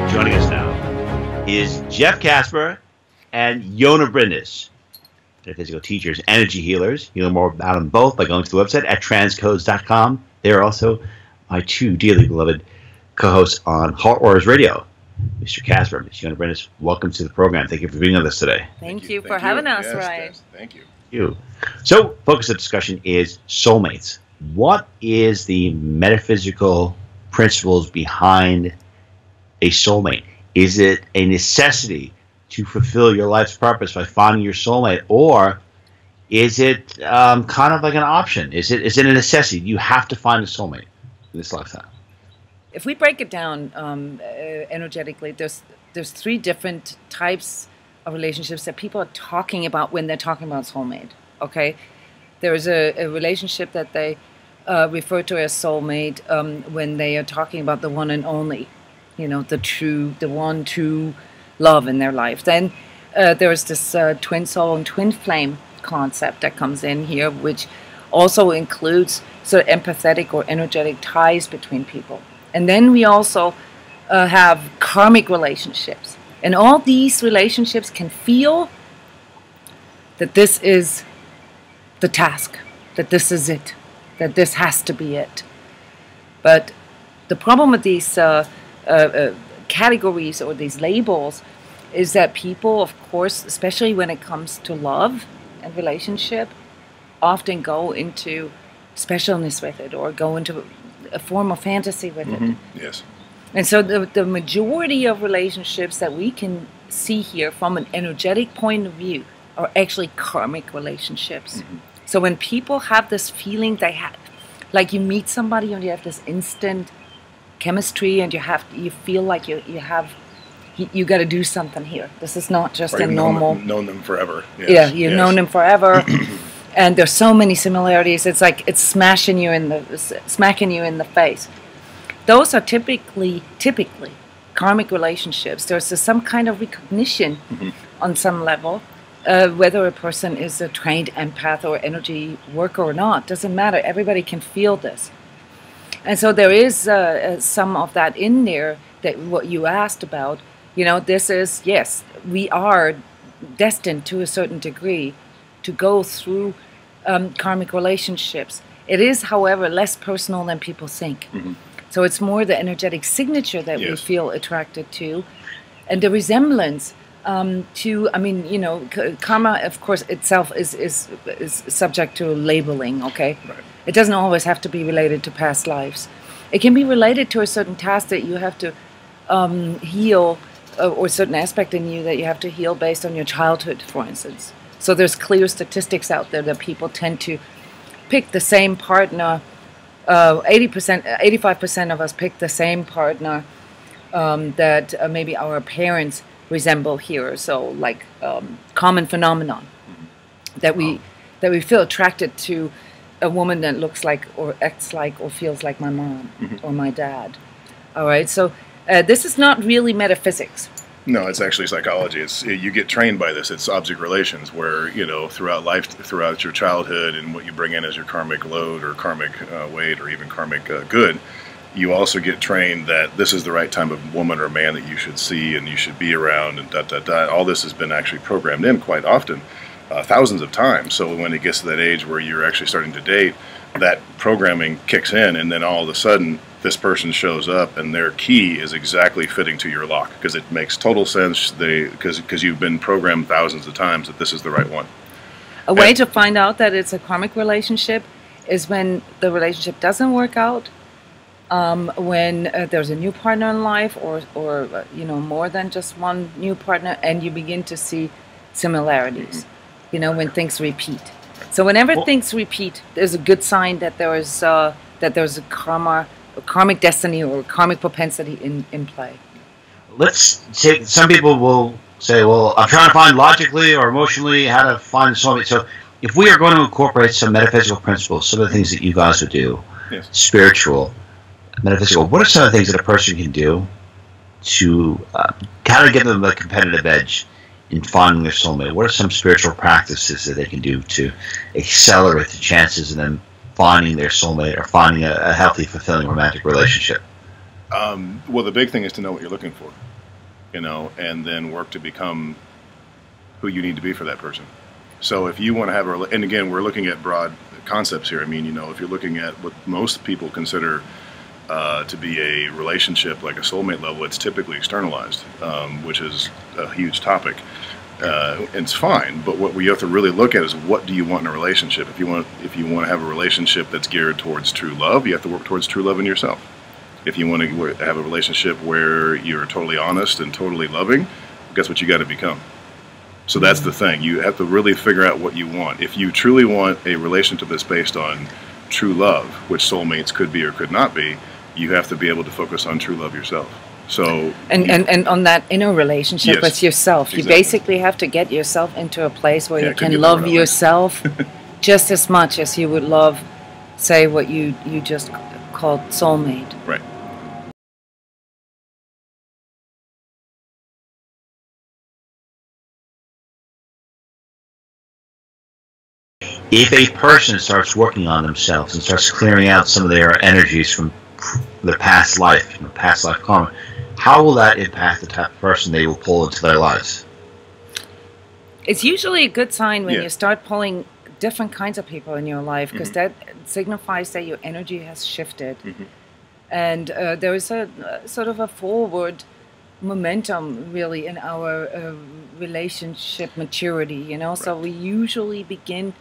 Joining us now is Jeff Casper and Jona Bryndis. They're physical teachers, energy healers. You know more about them both by going to the website at transcodes.com. They're also my two dearly beloved co-hosts on Heart Warriors Radio. Mr. Casper, Ms. Jona Bryndis, welcome to the program. Thank you for being with us today. Thank you for having us, Ryan. Yes, thank you. So, focus of the discussion is soulmates. What is the metaphysical principles behind a soulmate? Is it a necessity to fulfill your life's purpose by finding your soulmate, or is it kind of like an option? Is it a necessity? You have to find a soulmate in this lifetime. If we break it down energetically, there's three different types of relationships that people are talking about when they're talking about soulmate. Okay, there is a relationship that they refer to as soulmate when they are talking about the one and only, the one true love in their life. Then there's this twin soul and twin flame concept that comes in here, which also includes sort of empathetic or energetic ties between people. And then we also have karmic relationships. And all these relationships can feel that this is the task, that this is it, that this has to be it. But the problem with these categories or these labels is that people, of course, especially when it comes to love and relationship, often go into specialness with it or go into a form of fantasy with it. Yes. And so the majority of relationships that we can see here from an energetic point of view are actually karmic relationships. So when people have this feeling like you meet somebody and you have this instant chemistry and you feel like you got to do something here. This is not just a normal... known them forever. Yes. Yeah, you've known them forever. And there's so many similarities. It's like it's smacking you in the face. Those are typically karmic relationships. There's some kind of recognition on some level, whether a person is a trained empath or energy worker or not. Doesn't matter. Everybody can feel this. And so there is some of that in there, that what you asked about. This is, yes, we are destined to a certain degree to go through karmic relationships. It is, however, less personal than people think. So it's more the energetic signature that we feel attracted to, and the resemblance to, karma, of course, itself is subject to labeling, okay? Right. It doesn't always have to be related to past lives. It can be related to a certain task that you have to heal, or a certain aspect in you that you have to heal based on your childhood, for instance. So there's clear statistics out there that people tend to pick the same partner. 85% of us pick the same partner that maybe our parents resemble here. So like common phenomenon that we feel attracted to a woman that looks like or acts like or feels like my mom or my dad. All right, so this is not really metaphysics. No, it's actually psychology. You get trained by this. It's object relations, where throughout life, throughout your childhood, and what you bring in as your karmic load or karmic weight or even karmic good, you also get trained that this is the right type of woman or man that you should see and you should be around, and all this has been actually programmed in quite often, thousands of times. So when it gets to that age where you're actually starting to date, that programming kicks in, and then all of a sudden this person shows up and their key is exactly fitting to your lock, because it makes total sense, because you've been programmed thousands of times that this is the right one. A way to find out that it's a karmic relationship is when the relationship doesn't work out, when there's a new partner in life, or more than just one new partner, and you begin to see similarities, when things repeat. So whenever things repeat, there's a good sign that there's a karmic destiny or karmic propensity in play. Let's say some people will say, well, I'm trying to find logically or emotionally how to find soulmate. So if we are going to incorporate some metaphysical principles, some of the things that you guys would do, spiritual, metaphysical, what are some of the things that a person can do to kind of give them a competitive edge in finding their soulmate? What are some spiritual practices that they can do to accelerate the chances of them finding their soulmate or finding a healthy, fulfilling romantic relationship? Well, the big thing is to know what you're looking for, and then work to become who you need to be for that person. So if you want to have and again, we're looking at broad concepts here. I mean, if you're looking at what most people consider to be a relationship, like a soulmate level, it's typically externalized, which is a huge topic. It's fine, but what we have to really look at is, what do you want in a relationship? If you want to have a relationship that's geared towards true love, you have to work towards true love in yourself. If you want to have a relationship where you're totally honest and totally loving, guess what you got to become? So that's the thing. You have to really figure out what you want. If you truly want a relationship that's based on true love, which soulmates could be or could not be, you have to be able to focus on true love yourself. So and on that inner relationship, yes, with yourself. Exactly. You basically have to get yourself into a place where you can love yourself just as much as you would love, say, what you just called soulmate. Right. If a person starts working on themselves and starts clearing out some of their energies from the past life, past life karma, how will that impact the type of person they will pull into their lives? It's usually a good sign when you start pulling different kinds of people in your life, because that signifies that your energy has shifted. And there is a sort of a forward momentum, really, in our relationship maturity, Right. So we usually begin,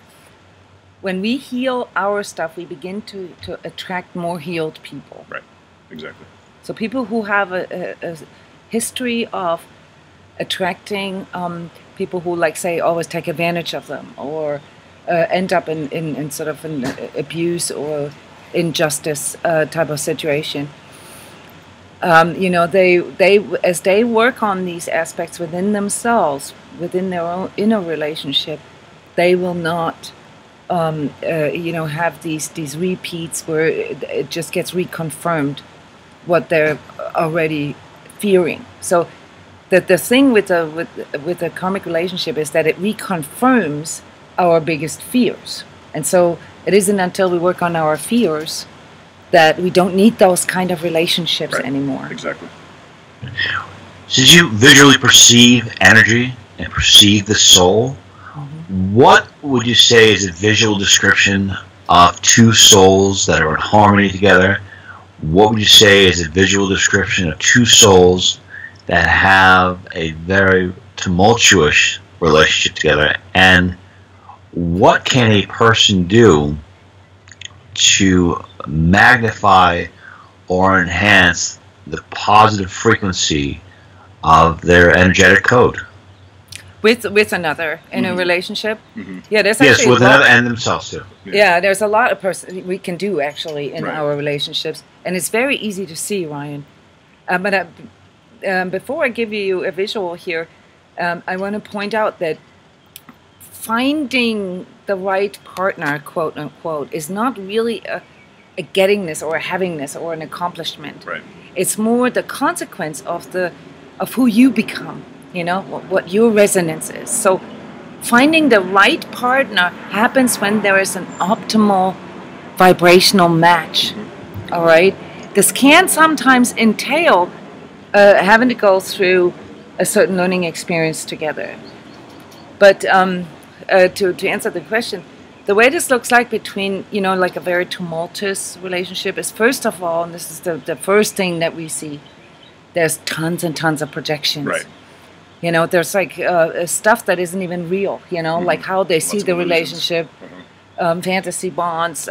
when we heal our stuff, we begin to attract more healed people. Right, exactly. So people who have a history of attracting people who, like, say, always take advantage of them, or end up in sort of an abuse or injustice type of situation. They as they work on these aspects within themselves, within their own inner relationship, they will not have these repeats where it just gets reconfirmed what they're already fearing. So the thing with the karmic relationship is that it reconfirms our biggest fears. And so it isn't until we work on our fears that we don't need those kind of relationships anymore. Exactly. Since you visually perceive energy and perceive the soul, what would you say is a visual description of two souls that are in harmony together? What would you say is a visual description of two souls that have a very tumultuous relationship together? And what can a person do to magnify or enhance the positive frequency of their energetic code? With another in a relationship? Yeah, there's yes, with another and themselves too. Yeah, there's a lot of we can do actually in our relationships, and it's very easy to see, Ryan. But before I give you a visual here, I want to point out that finding the right partner, quote unquote, is not really a gettingness or a havingness or an accomplishment. Right. It's more the consequence of who you become. What your resonance is. So finding the right partner happens when there is an optimal vibrational match. All right? This can sometimes entail having to go through a certain learning experience together. But to answer the question, the way this looks like between, like a very tumultuous relationship is, first of all, and this is the first thing that we see, there's tons and tons of projections. Right. There's like stuff that isn't even real, like how they see the relationship, fantasy bonds,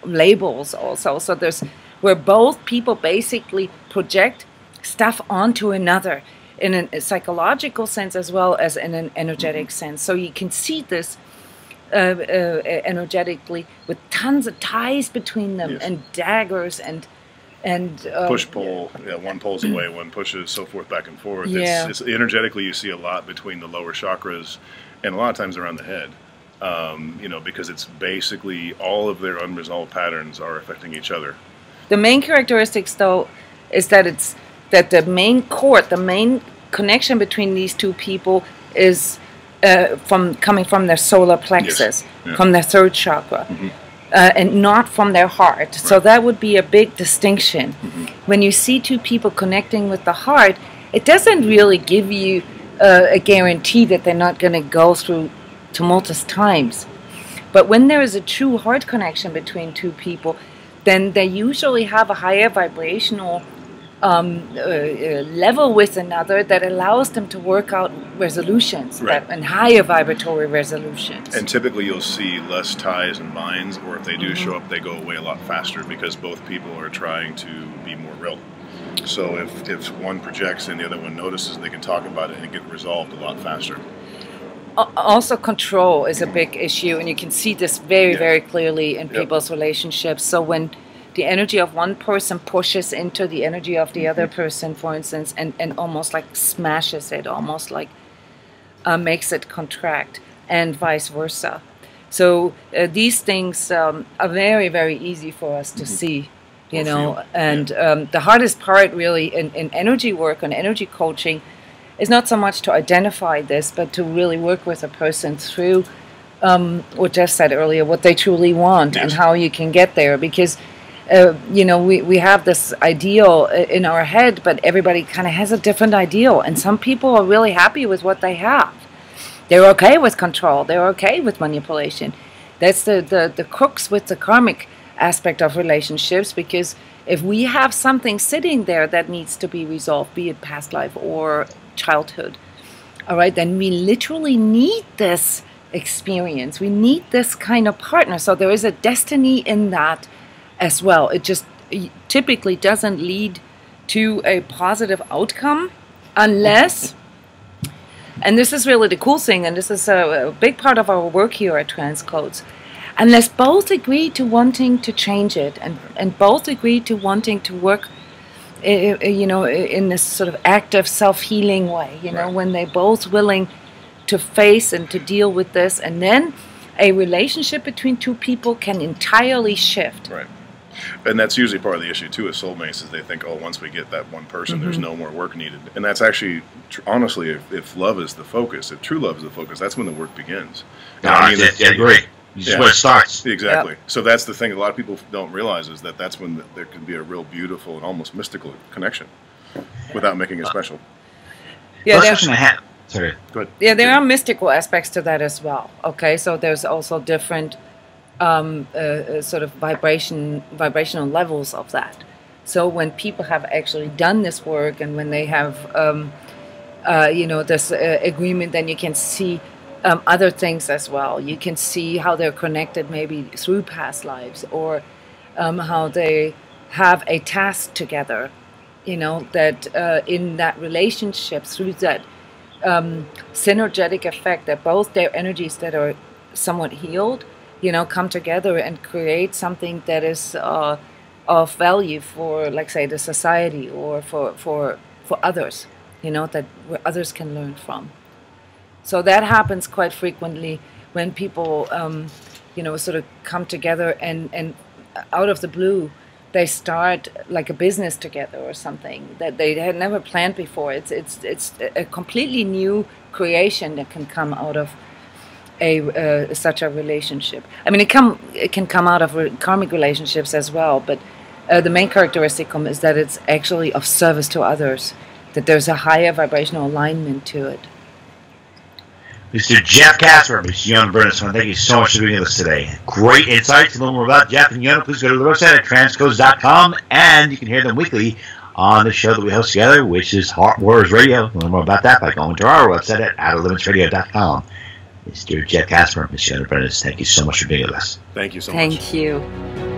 labels also. So there's where both people basically project stuff onto another in a psychological sense as well as in an energetic sense. So you can see this energetically with tons of ties between them and daggers and push pull, one pulls away, one pushes, so forth, back and forth. Yeah. It's energetically, you see a lot between the lower chakras, and a lot of times around the head. Because it's basically all of their unresolved patterns are affecting each other. The main characteristics, though, is that that the main chord, the main connection between these two people is coming from their solar plexus, from their third chakra, and not from their heart. Right. So that would be a big distinction. When you see two people connecting with the heart, it doesn't really give you a guarantee that they're not going to go through tumultuous times. But when there is a true heart connection between two people, then they usually have a higher vibrational level with another that allows them to work out resolutions, and higher vibratory resolutions. And typically you'll see less ties and binds, or if they do show up, they go away a lot faster because both people are trying to be more real. So if one projects and the other one notices, they can talk about it and get resolved a lot faster. Also, control is a big issue, and you can see this very, very clearly in people's relationships. So when the energy of one person pushes into the energy of the other person, for instance, and almost like smashes it, almost like makes it contract, and vice versa. So these things are very, very easy for us to see, you know. And the hardest part really in energy work and energy coaching is not so much to identify this, but to really work with a person through what Jeff said earlier, what they truly want and how you can get there. Because you know, we have this ideal in our head, but everybody kind of has a different ideal. And some people are really happy with what they have. They're okay with control. They're okay with manipulation. That's the crux with the karmic aspect of relationships, because if we have something sitting there that needs to be resolved, be it past life or childhood, all right, then we literally need this experience. We need this kind of partner. So there is a destiny in that as well. It just typically doesn't lead to a positive outcome unless, and this is really the cool thing, and this is a big part of our work here at transCODES, unless both agree to wanting to change it and both agree to wanting to work, you know, in this sort of active self-healing way, you know, when they're both willing to face and to deal with this, and then a relationship between two people can entirely shift. Right. And that's usually part of the issue too with soulmates, is they think, oh, once we get that one person, there's no more work needed. And that's actually, honestly, if love is the focus, if true love is the focus, that's when the work begins. No, I agree. This is where it starts. Exactly. Yep. So that's the thing a lot of people don't realize, is that that's when there can be a real beautiful and almost mystical connection without making it special. Yeah, Sorry. Go ahead. Yeah, there are mystical aspects to that as well. Okay, so there's also different sort of vibrational levels of that. So when people have actually done this work, and when they have you know, this agreement, then you can see other things as well. You can see how they're connected maybe through past lives, or how they have a task together, you know, that in that relationship, through that synergetic effect, that both their energies that are somewhat healed, you know, come together and create something that is of value for, like, say, the society, or for others, you know, that where others can learn from. So that happens quite frequently when people, you know, sort of come together and out of the blue, they start like a business together or something that they had never planned before. It's a completely new creation that can come out of such a relationship. I mean, it can come out of karmic relationships as well, but the main characteristic is that it's actually of service to others, that there's a higher vibrational alignment to it. Mr. Jeff Casper, Mr. Jona Bryndis, thank you so much for being with us today. Great insights. To learn more about Jeff and Jona, please go to the website at transcodes.com, and you can hear them weekly on the show that we host together, which is Heart Warriors Radio. Learn more about that by going to our website at outerlimitsradio.com. Mr. Jeff Casper, Mr. Jona Bryndis, thank you so much for being with us. Thank you so much. Thank you.